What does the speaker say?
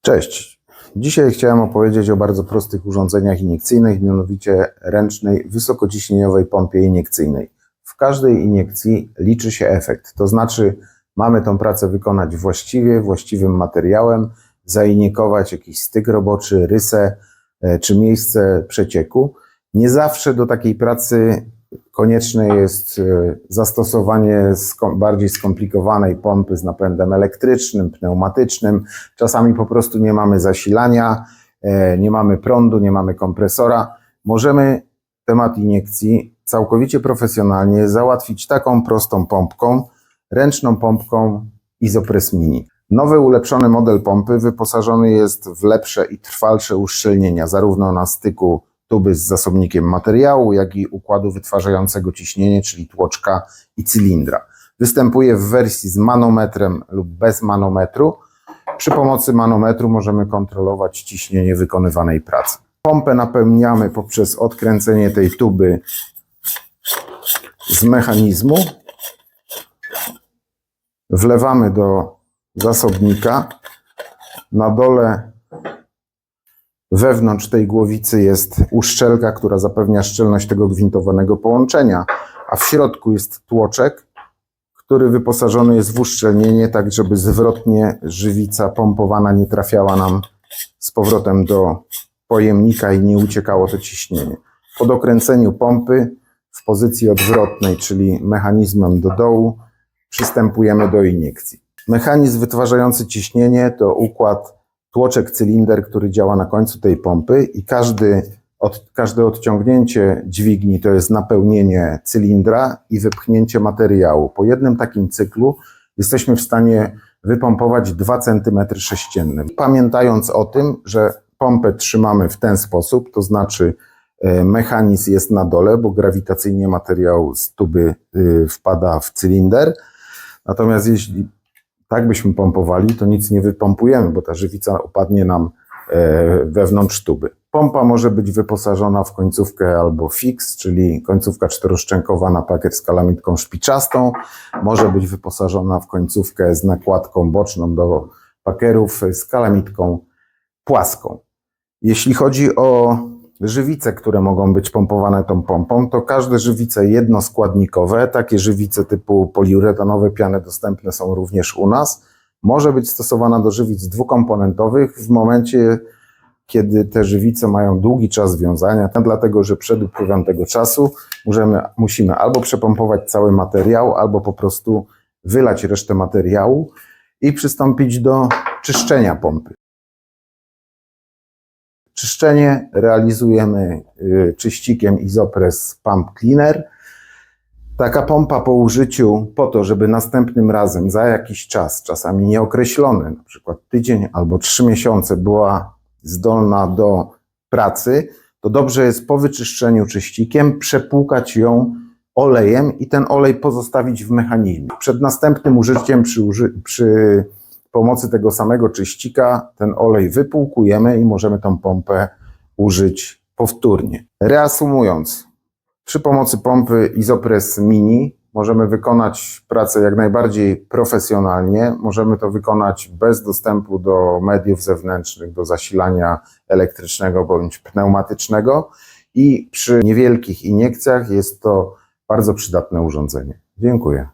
Cześć. Dzisiaj chciałem opowiedzieć o bardzo prostych urządzeniach iniekcyjnych, mianowicie ręcznej, wysokociśnieniowej pompie iniekcyjnej. W każdej iniekcji liczy się efekt, to znaczy mamy tą pracę wykonać właściwie, właściwym materiałem, zainiekować jakiś styk roboczy, rysę czy miejsce przecieku. Nie zawsze do takiej pracy konieczne jest zastosowanie bardziej skomplikowanej pompy z napędem elektrycznym, pneumatycznym. Czasami po prostu nie mamy zasilania, nie mamy prądu, nie mamy kompresora. Możemy temat iniekcji całkowicie profesjonalnie załatwić taką prostą pompką, ręczną pompką Isopress Mini. Nowy, ulepszony model pompy wyposażony jest w lepsze i trwalsze uszczelnienia, zarówno na styku tuby z zasobnikiem materiału, jak i układu wytwarzającego ciśnienie, czyli tłoczka i cylindra. Występuje w wersji z manometrem lub bez manometru. Przy pomocy manometru możemy kontrolować ciśnienie wykonywanej pracy. Pompę napełniamy poprzez odkręcenie tej tuby z mechanizmu. Wlewamy do zasobnika. Na dole wewnątrz tej głowicy jest uszczelka, która zapewnia szczelność tego gwintowanego połączenia, a w środku jest tłoczek, który wyposażony jest w uszczelnienie, tak żeby zwrotnie żywica pompowana nie trafiała nam z powrotem do pojemnika i nie uciekało to ciśnienie. Po dokręceniu pompy w pozycji odwrotnej, czyli mechanizmem do dołu, przystępujemy do iniekcji. Mechanizm wytwarzający ciśnienie to układ tłoczek-cylinder, który działa na końcu tej pompy i każde odciągnięcie dźwigni to jest napełnienie cylindra i wypchnięcie materiału. Po jednym takim cyklu jesteśmy w stanie wypompować 2 cm3. Pamiętając o tym, że pompę trzymamy w ten sposób, to znaczy mechanizm jest na dole, bo grawitacyjnie materiał z tuby wpada w cylinder. Natomiast jeśli tak byśmy pompowali, to nic nie wypompujemy, bo ta żywica upadnie nam wewnątrz tuby. Pompa może być wyposażona w końcówkę albo fix, czyli końcówka czteroszczękowa na pakier z kalamitką szpiczastą. Może być wyposażona w końcówkę z nakładką boczną do pakierów z kalamitką płaską. Jeśli chodzi o żywice, które mogą być pompowane tą pompą, to każde żywice jednoskładnikowe, takie żywice typu poliuretanowe piany dostępne są również u nas, może być stosowana do żywic dwukomponentowych w momencie, kiedy te żywice mają długi czas wiązania, dlatego że przed upływem tego czasu musimy albo przepompować cały materiał, albo po prostu wylać resztę materiału i przystąpić do czyszczenia pompy. Czyszczenie realizujemy czyścikiem Isopress Pump Cleaner. Taka pompa po użyciu po to, żeby następnym razem za jakiś czas, czasami nieokreślony, na przykład tydzień albo 3 miesiące była zdolna do pracy, to dobrze jest po wyczyszczeniu czyścikiem przepłukać ją olejem i ten olej pozostawić w mechanizmie. Przed następnym użyciem przy pomocy tego samego czyścika ten olej wypłukujemy i możemy tą pompę użyć powtórnie. Reasumując, przy pomocy pompy Isopress Mini możemy wykonać pracę jak najbardziej profesjonalnie. Możemy to wykonać bez dostępu do mediów zewnętrznych, do zasilania elektrycznego bądź pneumatycznego i przy niewielkich iniekcjach jest to bardzo przydatne urządzenie. Dziękuję.